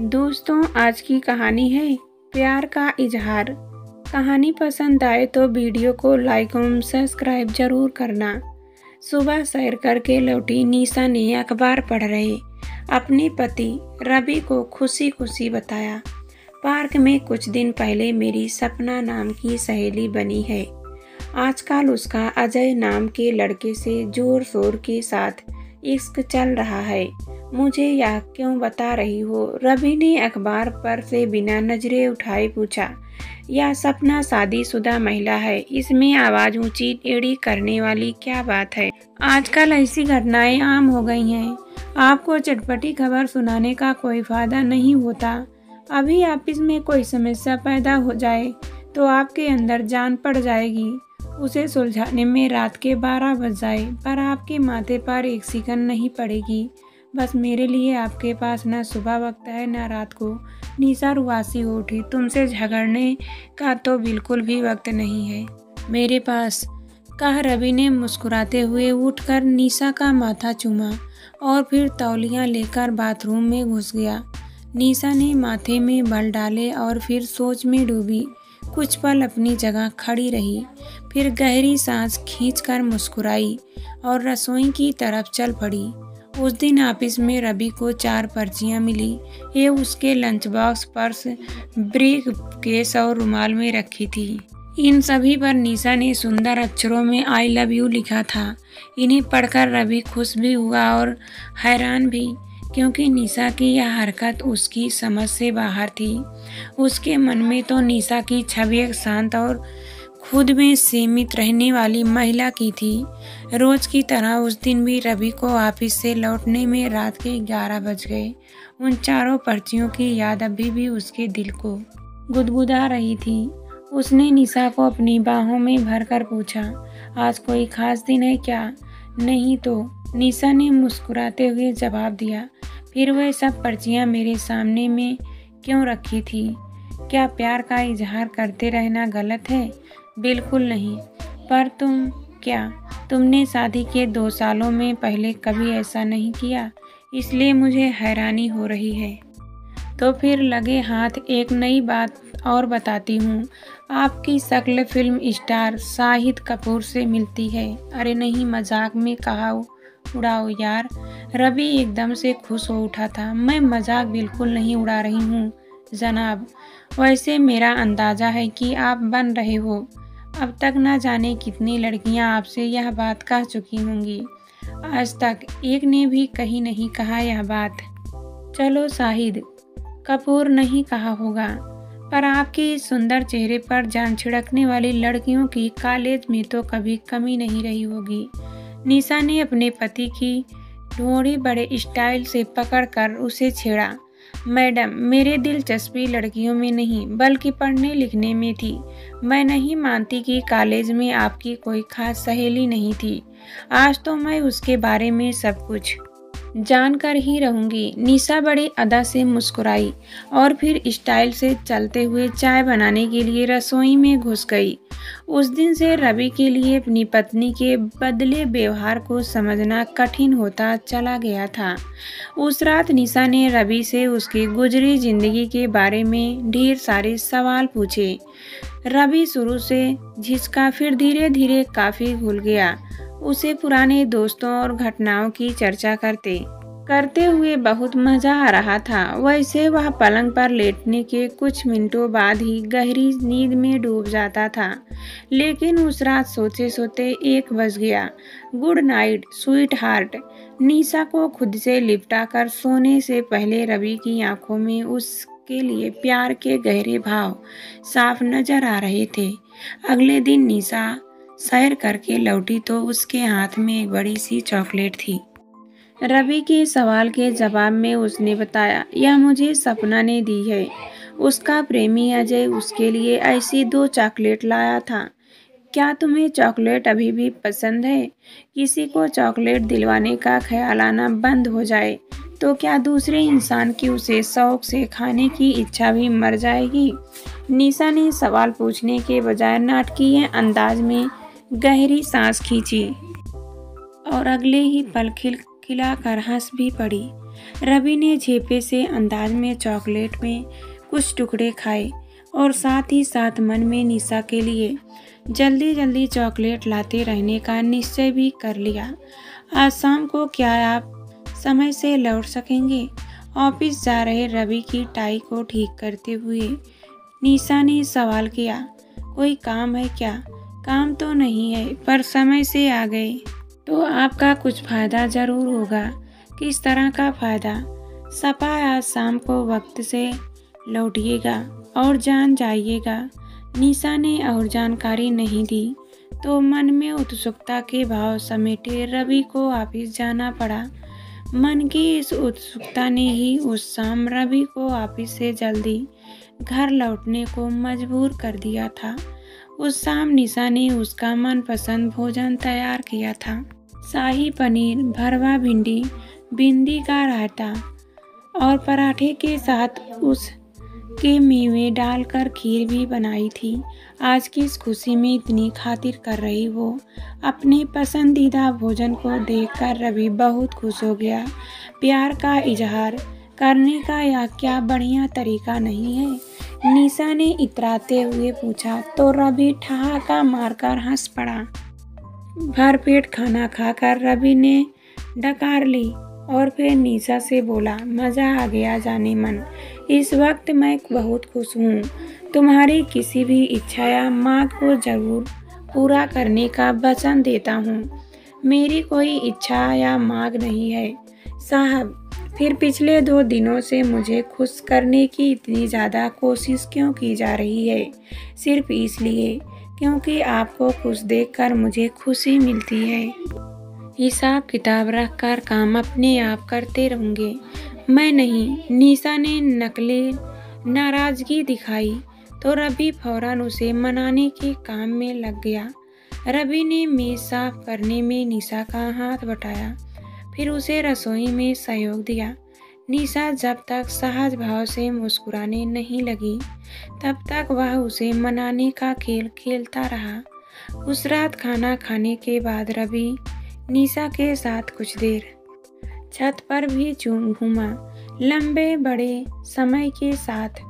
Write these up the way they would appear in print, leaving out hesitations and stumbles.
दोस्तों, आज की कहानी है प्यार का इजहार। कहानी पसंद आए तो वीडियो को लाइक और सब्सक्राइब जरूर करना। सुबह सैर करके लौटी निशा ने अखबार पढ़ रहे अपने पति रवि को खुशी खुशी बताया, पार्क में कुछ दिन पहले मेरी सपना नाम की सहेली बनी है। आजकल उसका अजय नाम के लड़के से जोर शोर के साथ इश्क चल रहा है। मुझे यह क्यों बता रही हो? रवि ने अखबार पर से बिना नजरें उठाए पूछा। यह सपना शादीशुदा महिला है, इसमें आवाज ऊंची टेढ़ी करने वाली क्या बात है? आजकल ऐसी घटनाएं आम हो गई हैं। आपको चटपटी खबर सुनाने का कोई फायदा नहीं होता। अभी ऑफिस में कोई समस्या पैदा हो जाए तो आपके अंदर जान पड़ जाएगी। उसे सुलझाने में रात के 12 बज जाए पर आपके माथे पर एक सिकन नहीं पड़ेगी। बस मेरे लिए आपके पास न सुबह वक्त है न रात को। निशा रुआसी हो उठी। तुमसे झगड़ने का तो बिल्कुल भी वक्त नहीं है मेरे पास, कहा रवि ने मुस्कुराते हुए उठकर निशा का माथा चूमा और फिर तौलिया लेकर बाथरूम में घुस गया। निशा ने माथे में बल डाले और फिर सोच में डूबी। कुछ पल अपनी जगह खड़ी रही, फिर गहरी सांस खींचकर मुस्कुराई और रसोई की तरफ चल पड़ी। उस दिन ऑफिस में रवि को 4 पर्चियां मिली। ये उसके lunch box, purse, brief case और रुमाल में रखी थी। इन सभी पर निशा ने सुंदर अक्षरों में आई लव यू लिखा था। इन्हें पढ़कर रवि खुश भी हुआ और हैरान भी, क्योंकि निशा की यह हरकत उसकी समझ से बाहर थी। उसके मन में तो निशा की छवि एक शांत और खुद में सीमित रहने वाली महिला की थी। रोज की तरह उस दिन भी रवि को ऑफिस से लौटने में रात के 11 बज गए। उन 4 पर्चियों की याद अभी भी उसके दिल को गुदगुदा रही थी। उसने निशा को अपनी बाहों में भरकर पूछा, आज कोई खास दिन है क्या? नहीं तो, निशा ने मुस्कुराते हुए जवाब दिया। फिर वह सब पर्चियां मेरे सामने में क्यों रखी थी? क्या प्यार का इजहार करते रहना गलत है? बिल्कुल नहीं। पर तुमने शादी के 2 सालों में पहले कभी ऐसा नहीं किया, इसलिए मुझे हैरानी हो रही है। तो फिर लगे हाथ एक नई बात और बताती हूँ। आपकी शक्ल फिल्म स्टार शाहिद कपूर से मिलती है। अरे नहीं, मजाक में कहा उड़ाओ यार। रवि एकदम से खुश हो उठा था। मैं मजाक बिल्कुल नहीं उड़ा रही हूँ जनाब। वैसे मेरा अंदाजा है कि आप बन रहे हो। अब तक ना जाने कितनी लड़कियां आपसे यह बात कह चुकी होंगी। आज तक एक ने भी कहीं नहीं कहा यह बात। चलो, शाहिद कपूर नहीं कहा होगा, पर आपके इस सुंदर चेहरे पर जान छिड़कने वाली लड़कियों की कॉलेज में तो कभी कमी नहीं रही होगी। निशा ने अपने पति की ठोड़ी बड़े स्टाइल से पकड़कर उसे छेड़ा। मैडम, मेरे दिलचस्पी लड़कियों में नहीं बल्कि पढ़ने लिखने में थी। मैं नहीं मानती कि कॉलेज में आपकी कोई खास सहेली नहीं थी। आज तो मैं उसके बारे में सब कुछ जानकर ही रहूंगी। निशा बड़ी अदा से मुस्कुराई और फिर स्टाइल से चलते हुए चाय बनाने के लिए रसोई में घुस गई। उस दिन से रवि के लिए अपनी पत्नी के बदले व्यवहार को समझना कठिन होता चला गया था। उस रात निशा ने रवि से उसकी गुजरी जिंदगी के बारे में ढेर सारे सवाल पूछे। रवि शुरू से झिझका, फिर धीरे धीरे काफी घुल गया। उसे पुराने दोस्तों और घटनाओं की चर्चा करते हुए बहुत मजा आ रहा था। वैसे वह पलंग पर लेटने के कुछ मिनटों बाद ही गहरी नींद में डूब जाता था। लेकिन उस रात सोते सोते 1 बज गया। Good night sweetheart. Nisha को खुद से लिपटा कर सोने से पहले रवि की आंखों में उसके लिए प्यार के गहरे भाव साफ नजर आ रहे थे। अगले दिन निशा सैर करके लौटी तो उसके हाथ में एक बड़ी सी चॉकलेट थी। रवि के सवाल के जवाब में उसने बताया, यह मुझे सपना ने दी है। उसका प्रेमी अजय उसके लिए ऐसी 2 चॉकलेट लाया था। क्या तुम्हें चॉकलेट अभी भी पसंद है? किसी को चॉकलेट दिलवाने का ख्याल आना बंद हो जाए तो क्या दूसरे इंसान की उसे शौक से खाने की इच्छा भी मर जाएगी? निशा ने सवाल पूछने के बजाय नाटकीय अंदाज में गहरी सांस खींची और अगले ही पल खिलखिलाकर हंस भी पड़ी। रवि ने झेपे से अंदाज में चॉकलेट में कुछ टुकड़े खाए और साथ ही साथ मन में निशा के लिए जल्दी जल्दी चॉकलेट लाते रहने का निश्चय भी कर लिया। आज शाम को क्या आप समय से लौट सकेंगे? ऑफिस जा रहे रवि की टाई को ठीक करते हुए निशा ने सवाल किया। कोई काम है क्या? काम तो नहीं है, पर समय से आ गए तो आपका कुछ फायदा जरूर होगा। किस तरह का फायदा? सपा आज शाम को वक्त से लौटिएगा और जान जाइएगा। निशा ने और जानकारी नहीं दी तो मन में उत्सुकता के भाव समेटे रवि को ऑफिस जाना पड़ा। मन की इस उत्सुकता ने ही उस शाम रवि को ऑफिस से जल्दी घर लौटने को मजबूर कर दिया था। उस शाम निशा ने उसका मनपसंद भोजन तैयार किया था। शाही पनीर, भरवा भिंडी, भिंडी का रायता और पराठे के साथ उसके मेवे डालकर खीर भी बनाई थी। आज की इस खुशी में इतनी खातिर कर रही वो अपने पसंदीदा भोजन को देखकर रवि बहुत खुश हो गया। प्यार का इजहार करने का यह क्या बढ़िया तरीका नहीं है? निशा ने इतराते हुए पूछा तो रवि ठहाका मारकर हंस पड़ा। भरपेट खाना खाकर रवि ने डकार ली और फिर निशा से बोला, मज़ा आ गया जाने मन। इस वक्त मैं बहुत खुश हूँ। तुम्हारी किसी भी इच्छा या मांग को जरूर पूरा करने का वचन देता हूँ। मेरी कोई इच्छा या मांग नहीं है साहब। फिर पिछले 2 दिनों से मुझे खुश करने की इतनी ज़्यादा कोशिश क्यों की जा रही है? सिर्फ इसलिए क्योंकि आपको खुश देखकर मुझे खुशी मिलती है। हिसाब किताब रखकर काम अपने आप करते रहूँगे, मैं नहीं। निशा ने नकली नाराज़गी दिखाई तो रवि फौरन उसे मनाने के काम में लग गया। रवि ने मेज साफ करने में निशा का हाथ बटाया, फिर उसे रसोई में सहयोग दिया। निशा जब तक सहज भाव से मुस्कुराने नहीं लगी तब तक वह उसे मनाने का खेल खेलता रहा। उस रात खाना खाने के बाद रवि निशा के साथ कुछ देर छत पर भी घूमा, लंबे बड़े समय के साथ।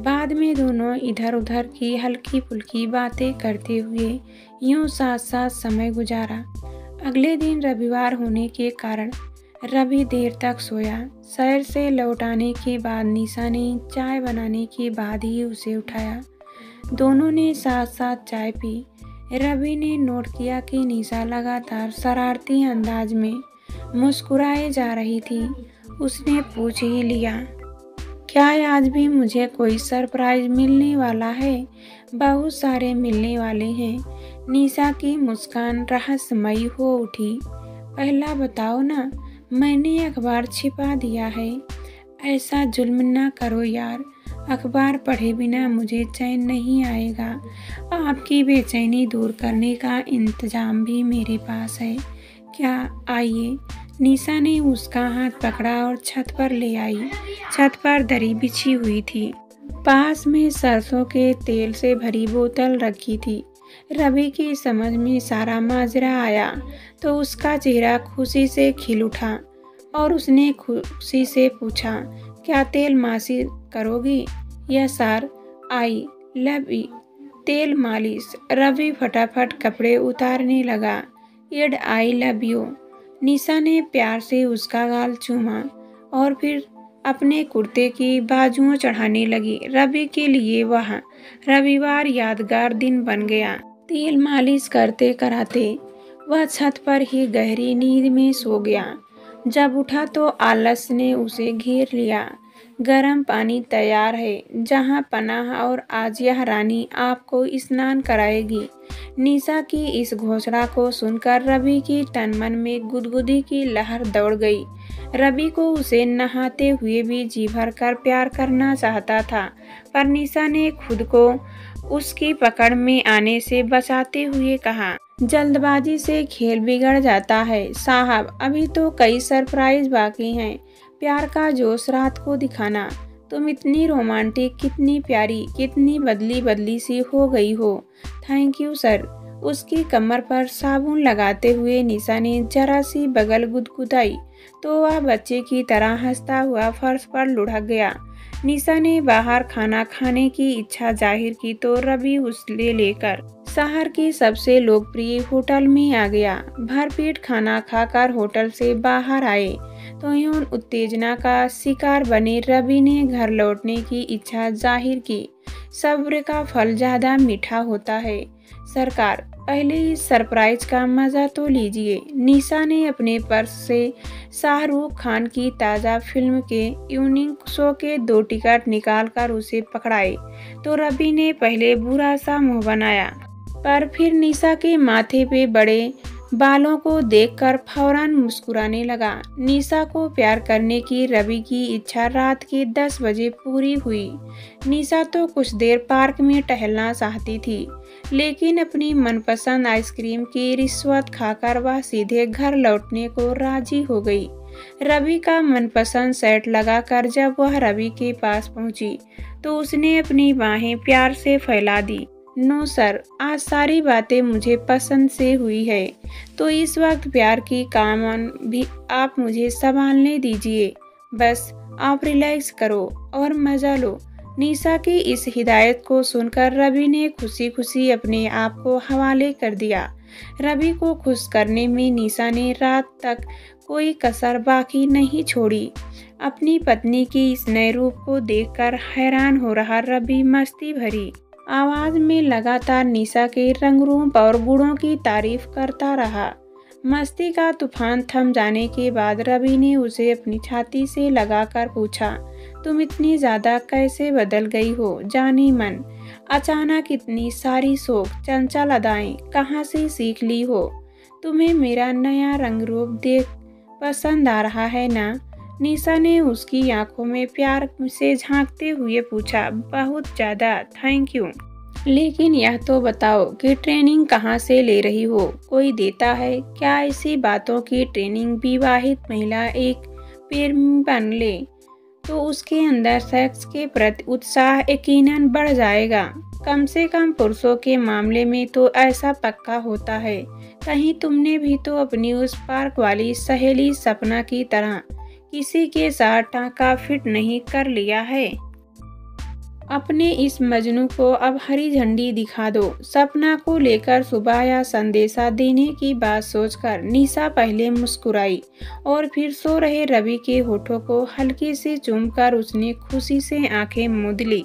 बाद में दोनों इधर उधर की हल्की फुल्की बातें करते हुए यूं साथ साथ समय गुजारा। अगले दिन रविवार होने के कारण रवि देर तक सोया। शहर से लौट आने के बाद निशा ने चाय बनाने के बाद ही उसे उठाया। दोनों ने साथ साथ चाय पी। रवि ने नोट किया कि निशा लगातार शरारती अंदाज में मुस्कुराए जा रही थी। उसने पूछ ही लिया, क्या आज भी मुझे कोई सरप्राइज मिलने वाला है? बहुत सारे मिलने वाले हैं। निशा की मुस्कान रहस्यमयी हो उठी। पहला बताओ ना, मैंने अखबार छिपा दिया है। ऐसा जुल्म ना करो यार, अखबार पढ़े बिना मुझे चैन नहीं आएगा। आपकी बेचैनी दूर करने का इंतजाम भी मेरे पास है। क्या आइए। निशा ने उसका हाथ पकड़ा और छत पर ले आई। छत पर दरी बिछी हुई थी। पास में सरसों के तेल से भरी बोतल रखी थी। रवि की समझ में सारा माजरा आया तो उसका चेहरा खुशी से खिल उठा और उसने खुशी से पूछा, क्या तेल मालिश करोगी? Yes sir, I love you. तेल मालिश। रवि फटाफट कपड़े उतारने लगा। एड आई लव यू। निशा ने प्यार से उसका गाल चूमा और फिर अपने कुर्ते की बाजुओं चढ़ाने लगी। रवि के लिए वह रविवार यादगार दिन बन गया। तेल मालिश करते कराते वह छत पर ही गहरी नींद में सो गया। जब उठा तो आलस ने उसे घेर लिया। गर्म पानी तैयार है, जहां पनाह, और आज यह रानी आपको स्नान कराएगी। निशा की इस घोषणा को सुनकर रवि की तन मन में गुदगुदी की लहर दौड़ गई। रवि को उसे नहाते हुए भी जी भर कर प्यार करना चाहता था, पर निशा ने खुद को उसकी पकड़ में आने से बचाते हुए कहा, जल्दबाजी से खेल बिगड़ जाता है साहब। अभी तो कई सरप्राइज बाकी हैं। प्यार का जोश रात को दिखाना। तुम इतनी रोमांटिक, कितनी प्यारी, कितनी बदली बदली सी हो गई हो। Thank you sir. उसकी कमर पर साबुन लगाते हुए निशा ने जरा सी बगल गुदगुदाई तो वह बच्चे की तरह हंसता हुआ फर्श पर लुढ़क गया। निशा ने बाहर खाना खाने की इच्छा जाहिर की तो रवि उसे लेकर शहर की सबसे लोकप्रिय होटल में आ गया। भरपेट खाना खाकर होटल से बाहर आए तो यौन उत्तेजना का शिकार बने रवि ने घर लौटने की इच्छा जाहिर की। सब्र का फल ज्यादा मीठा होता है सरकार, पहले इस सरप्राइज का मजा तो लीजिए। निशा ने अपने पर्स से शाहरुख खान की ताज़ा फिल्म के इवनिंग शो के 2 टिकट निकालकर उसे पकड़ाए तो रवि ने पहले बुरा सा मुंह बनाया, पर फिर निशा के माथे पे बड़े बालों को देखकर फौरन मुस्कुराने लगा। निशा को प्यार करने की रवि की इच्छा रात के 10 बजे पूरी हुई। निशा तो कुछ देर पार्क में टहलना चाहती थी, लेकिन अपनी मनपसंद आइसक्रीम की रिश्वत खाकर वह सीधे घर लौटने को राजी हो गई। रवि का मनपसंद सेट लगाकर जब वह रवि के पास पहुंची तो उसने अपनी बाहें प्यार से फैला दी। नो सर, आज सारी बातें मुझे पसंद से हुई है, तो इस वक्त प्यार की कामन भी आप मुझे संभालने दीजिए। बस आप रिलैक्स करो और मजा लो। निशा की इस हिदायत को सुनकर रवि ने खुशी खुशी अपने आप को हवाले कर दिया। रवि को खुश करने में निशा ने रात तक कोई कसर बाकी नहीं छोड़ी। अपनी पत्नी की इस नए रूप को देखकर हैरान हो रहा रवि मस्ती भरी आवाज में लगातार निशा के रंग रूप और गुणों की तारीफ करता रहा। मस्ती का तूफान थम जाने के बाद रवि ने उसे अपनी छाती से लगाकर पूछा, तुम इतनी ज्यादा कैसे बदल गई हो जानी मन? अचानक इतनी सारी शौक, चंचल अदाएं कहाँ से सीख ली हो? तुम्हें मेरा नया रंग रूप देख पसंद आ रहा है ना? निशा ने उसकी आंखों में प्यार से झांकते हुए पूछा, बहुत ज्यादा, थैंक यू। लेकिन यह तो बताओ कि ट्रेनिंग कहाँ से ले रही हो? कोई देता है क्या? ऐसी बातों की ट्रेनिंग विवाहित महिला एक प्रेमी बन ले तो उसके अंदर सेक्स के प्रति उत्साह यकीनन बढ़ जाएगा। कम से कम पुरुषों के मामले में तो ऐसा पक्का होता है। कहीं तुमने भी तो अपनी उस पार्क वाली सहेली सपना की तरह किसी के साथ टाँका फिट नहीं कर लिया है? अपने इस मजनू को अब हरी झंडी दिखा दो। सपना को लेकर सुबह या संदेशा देने की बात सोचकर निशा पहले मुस्कुराई और फिर सो रहे रवि के होठों को हल्के से चूमकर उसने खुशी से आंखें मूंद ली।